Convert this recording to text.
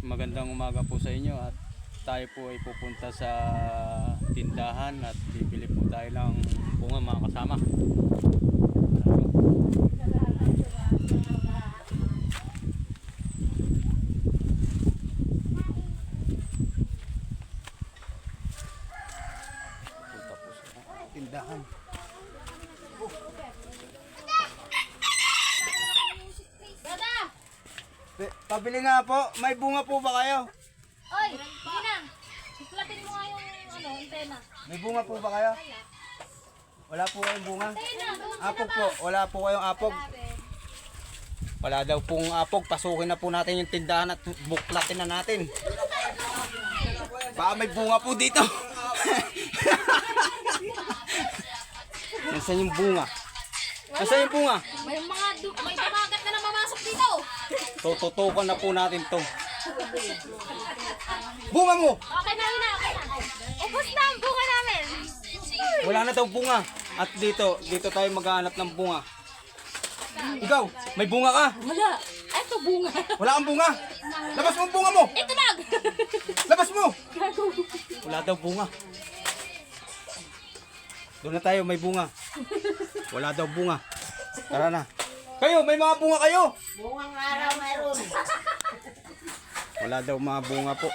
magandang umaga po sa inyo at tayo po ay pupunta sa tindahan at bibili po tayo ng bunga mga kasama. Punta po sa tindahan. Pabili nga po. May bunga po ba kayo? Oy, sige na. Iplatin mo nga yung antena. May bunga po ba kayo? Wala po kayong bunga? Apog po. Wala po kayong apog. Wala daw pong apog. Pasukin na po natin yung tindahan at buklatin na natin. Baka may bunga po dito. Nasaan yung bunga? Nasaan yung bunga? May pamagat na mamasok dito. Tututukan na po natin to. Bunga mo! Okay na, okay na. Ubus na ang bunga namin. Wala na daw bunga. At dito tayo maghahanap ng bunga. Ikaw, may bunga ka? Wala. Ito bunga. Wala kang bunga? Labas mo ang bunga mo! Ito lang. Labas mo! Wala daw bunga. Doon na tayo, may bunga. Wala daw bunga. Tara na. Kayo, may mga bunga kayo? Bungang araw meron. Wala daw mga bunga po.